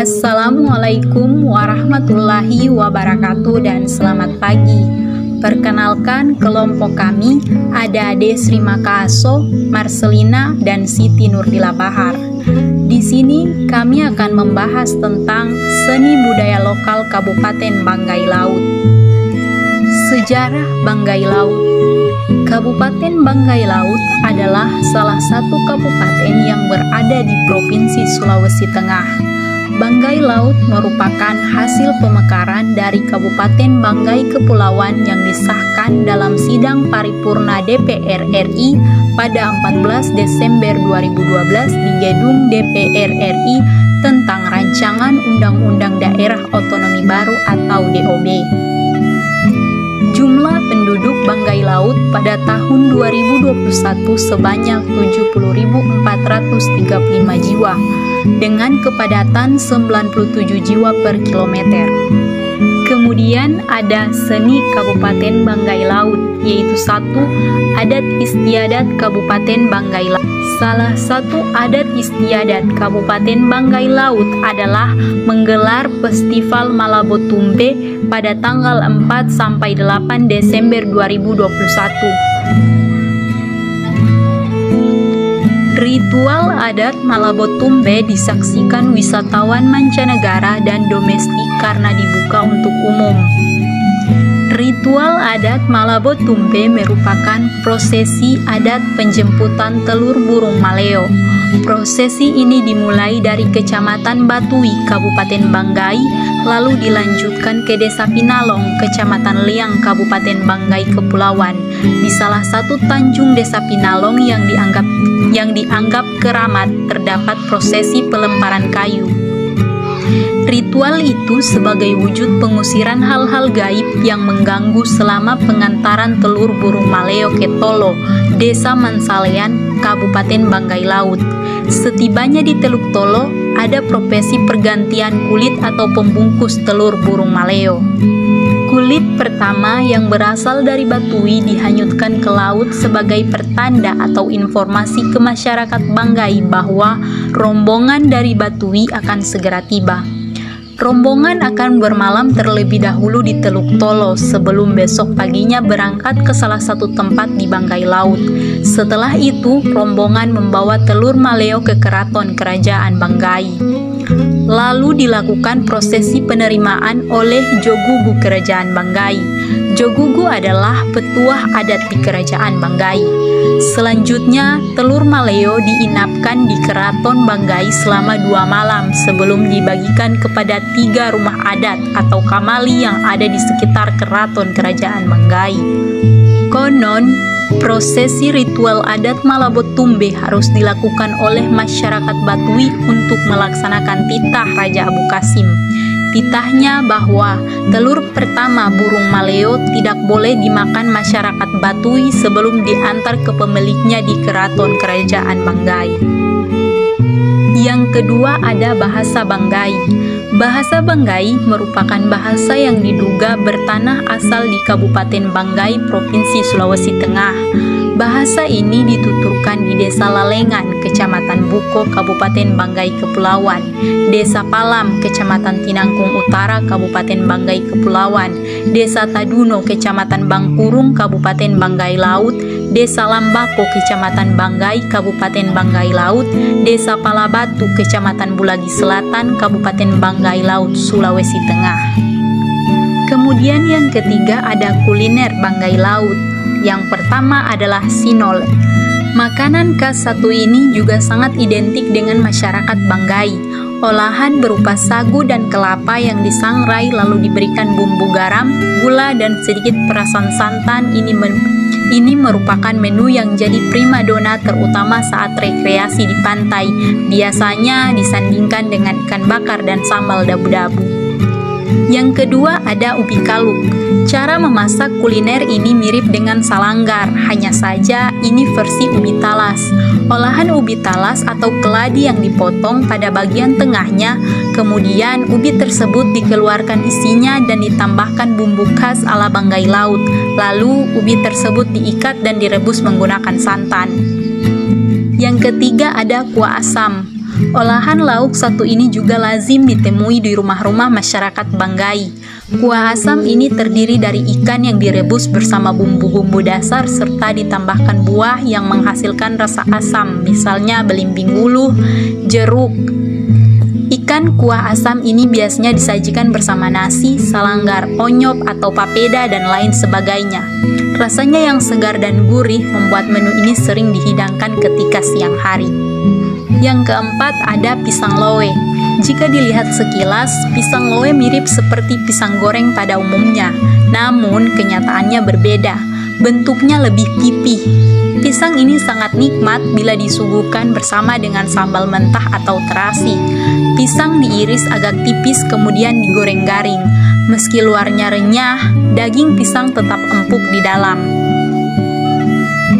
Assalamualaikum warahmatullahi wabarakatuh dan selamat pagi. Perkenalkan, kelompok kami ada Ade Sri Makaso, Marcelina, dan Siti Nurdila Bahar. Di sini kami akan membahas tentang seni budaya lokal Kabupaten Banggai Laut. Sejarah Banggai Laut. Kabupaten Banggai Laut adalah salah satu kabupaten yang berada di Provinsi Sulawesi Tengah. Banggai Laut merupakan hasil pemekaran dari Kabupaten Banggai Kepulauan yang disahkan dalam sidang paripurna DPR RI pada 14 Desember 2012 di Gedung DPR RI tentang Rancangan Undang-Undang Daerah Otonomi Baru atau DOB. Jumlah penduduk Banggai Laut pada tahun 2021 sebanyak 70.435 jiwa dengan kepadatan 97 jiwa per kilometer. Kemudian ada seni Kabupaten Banggai Laut, yaitu 1. Adat istiadat Kabupaten Banggai Laut. Salah satu adat istiadat Kabupaten Banggai Laut adalah menggelar Festival Malabotumbe pada tanggal 4 sampai 8 Desember 2021. Ritual adat Malabotumbe disaksikan wisatawan mancanegara dan domestik karena dibuka untuk umum. Ritual adat Malabotumbe merupakan prosesi adat penjemputan telur burung maleo. Prosesi ini dimulai dari Kecamatan Batui, Kabupaten Banggai, lalu dilanjutkan ke Desa Pinalong, Kecamatan Liang, Kabupaten Banggai Kepulauan, di salah satu tanjung Desa Pinalong yang dianggap keramat terdapat prosesi pelemparan kayu. Ritual itu sebagai wujud pengusiran hal-hal gaib yang mengganggu selama pengantaran telur burung maleo ke Tolo, Desa Mansalean, Kabupaten Banggai Laut. Setibanya di Teluk Tolo, ada prosesi pergantian kulit atau pembungkus telur burung maleo. Kulit pertama yang berasal dari Batui dihanyutkan ke laut sebagai pertanda atau informasi ke masyarakat Banggai bahwa rombongan dari Batui akan segera tiba. Rombongan akan bermalam terlebih dahulu di Teluk Tolo sebelum besok paginya berangkat ke salah satu tempat di Banggai Laut. Setelah itu, rombongan membawa telur maleo ke keraton kerajaan Banggai. Lalu dilakukan prosesi penerimaan oleh Jogugu Kerajaan Banggai. Jogugu adalah petuah adat di Kerajaan Banggai. Selanjutnya, telur maleo diinapkan di Keraton Banggai selama 2 malam sebelum dibagikan kepada 3 rumah adat atau kamali yang ada di sekitar Keraton Kerajaan Banggai. Konon, prosesi ritual adat Malabotumbe harus dilakukan oleh masyarakat Batui untuk melaksanakan titah Raja Abu Kasim. Titahnya bahwa telur pertama burung maleo tidak boleh dimakan masyarakat Batui sebelum diantar ke pemiliknya di Keraton Kerajaan Banggai. Yang kedua ada bahasa Banggai. Bahasa Banggai merupakan bahasa yang diduga bertanah asal di Kabupaten Banggai, Provinsi Sulawesi Tengah. Bahasa ini dituturkan di Desa Lalengan, Kecamatan Buko, Kabupaten Banggai Kepulauan, Desa Palam, Kecamatan Tinangkung Utara, Kabupaten Banggai Kepulauan, Desa Taduno, Kecamatan Bangkurung, Kabupaten Banggai Laut, Desa Lambako, Kecamatan Banggai, Kabupaten Banggai Laut, Desa Palabatu, Kecamatan Bulagi Selatan, Kabupaten Banggai Laut, Sulawesi Tengah. Kemudian yang ketiga ada kuliner Banggai Laut. Yang pertama adalah sinol. Makanan khas satu ini juga sangat identik dengan masyarakat Banggai. Olahan berupa sagu dan kelapa yang disangrai lalu diberikan bumbu garam, gula, dan sedikit perasan santan. Ini merupakan menu yang jadi primadona terutama saat rekreasi di pantai. Biasanya disandingkan dengan ikan bakar dan sambal dabu-dabu. Yang kedua ada ubi kaluk. Cara memasak kuliner ini mirip dengan salanggar, hanya saja ini versi ubi talas. Olahan ubi talas atau keladi yang dipotong pada bagian tengahnya, kemudian ubi tersebut dikeluarkan isinya dan ditambahkan bumbu khas ala Banggai Laut. Lalu ubi tersebut diikat dan direbus menggunakan santan. Yang ketiga ada kuah asam. Olahan lauk satu ini juga lazim ditemui di rumah-rumah masyarakat Banggai. Kuah asam ini terdiri dari ikan yang direbus bersama bumbu-bumbu dasar serta ditambahkan buah yang menghasilkan rasa asam, misalnya belimbing uluh, jeruk. Ikan kuah asam ini biasanya disajikan bersama nasi, salanggar, onyop atau papeda dan lain sebagainya. Rasanya yang segar dan gurih membuat menu ini sering dihidangkan ketika siang hari. Yang keempat ada pisang lowe. Jika dilihat sekilas, pisang lowe mirip seperti pisang goreng pada umumnya, namun kenyataannya berbeda. Bentuknya lebih pipih. Pisang ini sangat nikmat bila disuguhkan bersama dengan sambal mentah atau terasi. Pisang diiris agak tipis kemudian digoreng garing. Meski luarnya renyah, daging pisang tetap empuk di dalam.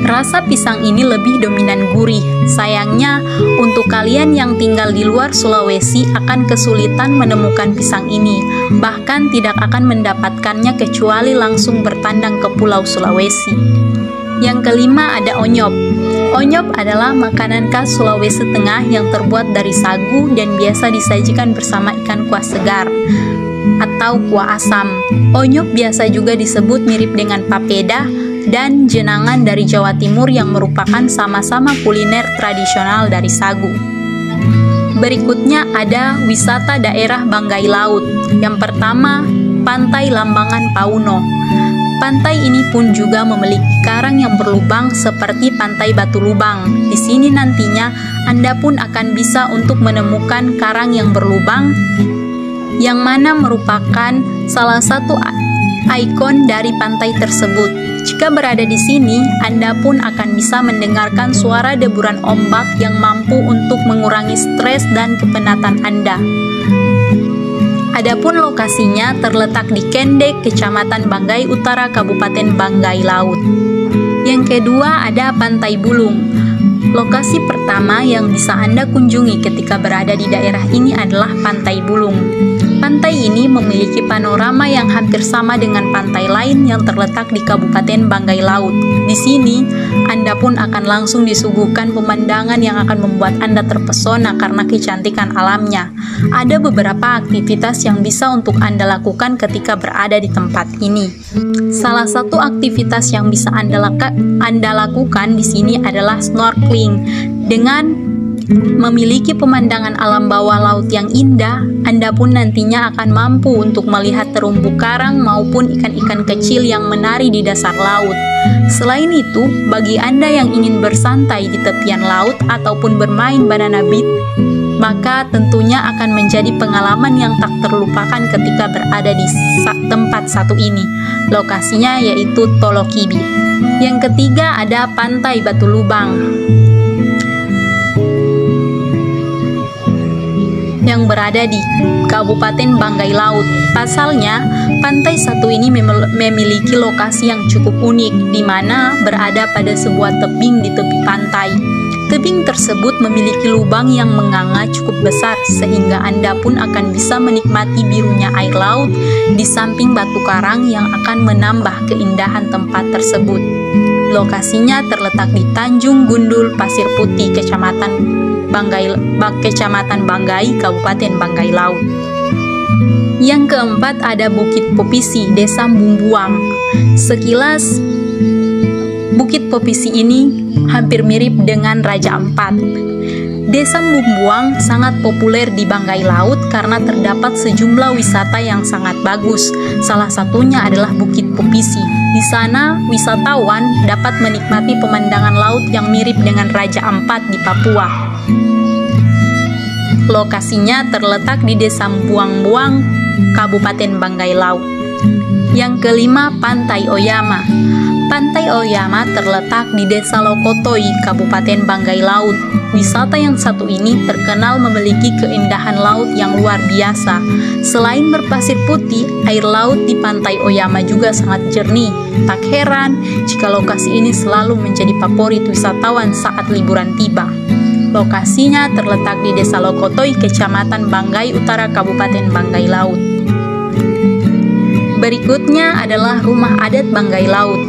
Rasa pisang ini lebih dominan gurih. Sayangnya, untuk kalian yang tinggal di luar Sulawesi akan kesulitan menemukan pisang ini. Bahkan tidak akan mendapatkannya kecuali langsung bertandang ke Pulau Sulawesi. Yang kelima ada onyop. Onyop adalah makanan khas Sulawesi Tengah yang terbuat dari sagu dan biasa disajikan bersama ikan kuah segar atau kuah asam. Onyop biasa juga disebut mirip dengan papeda dan jenangan dari Jawa Timur yang merupakan sama-sama kuliner tradisional dari sagu. Berikutnya ada wisata daerah Banggai Laut. Yang pertama, Pantai Lambangan Pauno. Pantai ini pun juga memiliki karang yang berlubang seperti Pantai Batu Lubang. Di sini nantinya Anda pun akan bisa untuk menemukan karang yang berlubang yang mana merupakan salah satu ikon dari pantai tersebut. Jika berada di sini, Anda pun akan bisa mendengarkan suara deburan ombak yang mampu untuk mengurangi stres dan kepenatan Anda. Adapun lokasinya terletak di Kendek, Kecamatan Banggai Utara, Kabupaten Banggai Laut. Yang kedua ada Pantai Bulung. Lokasi pertama yang bisa Anda kunjungi ketika berada di daerah ini adalah Pantai Bulung. Pantai ini memiliki panorama yang hampir sama dengan pantai lain yang terletak di Kabupaten Banggai Laut. Di sini, Anda pun akan langsung disuguhkan pemandangan yang akan membuat Anda terpesona karena kecantikan alamnya. Ada beberapa aktivitas yang bisa untuk Anda lakukan ketika berada di tempat ini. Salah satu aktivitas yang bisa Anda lakukan di sini adalah snorkeling. Dengan memiliki pemandangan alam bawah laut yang indah, Anda pun nantinya akan mampu untuk melihat terumbu karang maupun ikan-ikan kecil yang menari di dasar laut. Selain itu, bagi Anda yang ingin bersantai di tepian laut ataupun bermain banana beat, maka tentunya akan menjadi pengalaman yang tak terlupakan ketika berada di tempat satu ini. Lokasinya yaitu Tolokibi. Yang ketiga ada Pantai Batu Lubang yang berada di Kabupaten Banggai Laut. Pasalnya, pantai satu ini memiliki lokasi yang cukup unik, di mana berada pada sebuah tebing di tepi pantai. Tebing tersebut memiliki lubang yang menganga cukup besar, sehingga Anda pun akan bisa menikmati birunya air laut di samping batu karang yang akan menambah keindahan tempat tersebut. Lokasinya terletak di Tanjung Gundul, Pasir Putih, Kecamatan Banggai, Kabupaten Banggai Laut. Yang keempat ada Bukit Popisi, Desa Bumbuang. Sekilas, Bukit Popisi ini hampir mirip dengan Raja Ampat. Desa Bumbuang sangat populer di Banggai Laut karena terdapat sejumlah wisata yang sangat bagus. Salah satunya adalah Bukit Popisi. Di sana, wisatawan dapat menikmati pemandangan laut yang mirip dengan Raja Ampat di Papua. Lokasinya terletak di Desa Buang-Buang, Kabupaten Banggai Laut. Yang kelima, Pantai Oyama. Pantai Oyama terletak di Desa Lokotoi, Kabupaten Banggai Laut. Wisata yang satu ini terkenal memiliki keindahan laut yang luar biasa. Selain berpasir putih, air laut di Pantai Oyama juga sangat jernih. Tak heran jika lokasi ini selalu menjadi favorit wisatawan saat liburan tiba. Lokasinya terletak di Desa Lokotoi, Kecamatan Banggai Utara, Kabupaten Banggai Laut. Berikutnya adalah Rumah Adat Banggai Laut.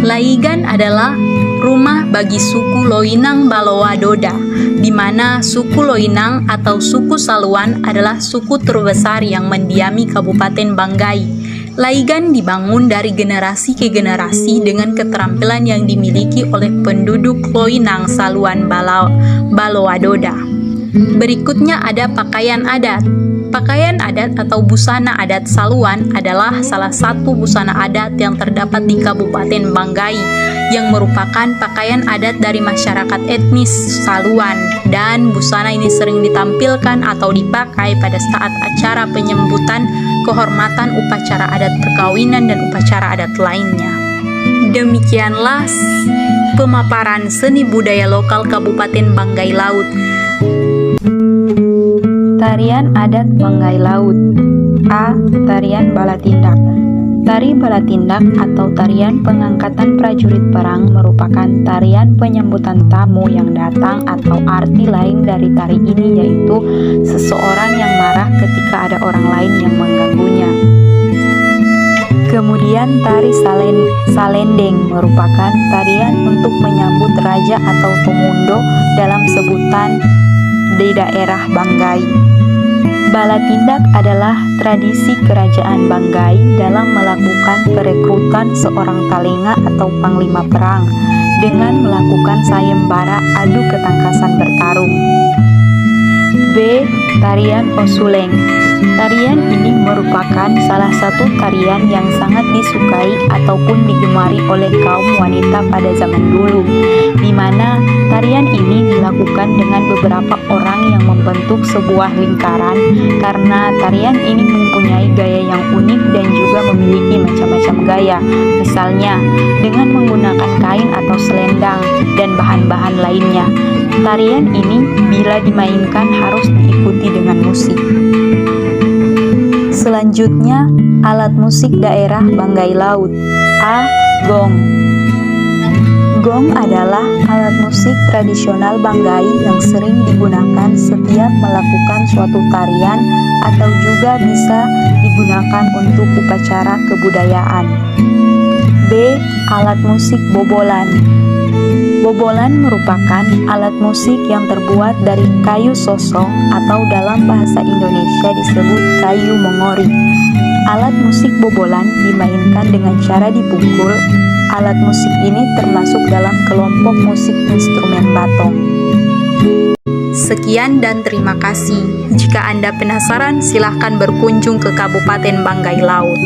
Laigan adalah rumah bagi suku Loinang Baloa Doda, di mana suku Loinang atau suku Saluan adalah suku terbesar yang mendiami Kabupaten Banggai. Laigan dibangun dari generasi ke generasi dengan keterampilan yang dimiliki oleh penduduk Loinang Saluan Baloa Doda. Berikutnya ada pakaian adat. Pakaian adat atau busana adat Saluan adalah salah satu busana adat yang terdapat di Kabupaten Banggai, yang merupakan pakaian adat dari masyarakat etnis Saluan, dan busana ini sering ditampilkan atau dipakai pada saat acara penyambutan kehormatan, upacara adat perkawinan, dan upacara adat lainnya. Demikianlah pemaparan seni budaya lokal Kabupaten Banggai Laut. Tarian adat Banggai Laut. A. Tarian Balatindak. Tari Balatindak atau tarian pengangkatan prajurit perang merupakan tarian penyambutan tamu yang datang, atau arti lain dari tari ini yaitu seseorang yang marah ketika ada orang lain yang mengganggunya. Kemudian tari salendeng merupakan tarian untuk menyambut raja atau pemundo dalam sebutan di daerah Banggai. Balatindak adalah tradisi kerajaan Banggai dalam melakukan perekrutan seorang talenga atau panglima perang dengan melakukan sayembara adu ketangkasan bertarung. B. Tarian Osuleng. Tarian ini merupakan salah satu tarian yang sangat disukai ataupun digemari oleh kaum wanita pada zaman dulu, di mana tarian ini dilakukan dengan beberapa orang yang membentuk sebuah lingkaran, karena tarian ini mempunyai gaya yang unik dan juga memiliki macam-macam gaya, misalnya dengan menggunakan kain atau selendang dan bahan-bahan lainnya. Tarian ini bila dimainkan harus diikuti dengan musik. Selanjutnya, alat musik daerah Banggai Laut. A. Gong. Gong adalah alat musik tradisional Banggai yang sering digunakan setiap melakukan suatu tarian atau juga bisa digunakan untuk upacara kebudayaan. B. Alat musik bobolan. Bobolan merupakan alat musik yang terbuat dari kayu sosong atau dalam bahasa Indonesia disebut kayu mengori. Alat musik bobolan dimainkan dengan cara dipukul. Alat musik ini termasuk dalam kelompok musik instrumen batong. Sekian dan terima kasih. Jika Anda penasaran, silahkan berkunjung ke Kabupaten Banggai Laut.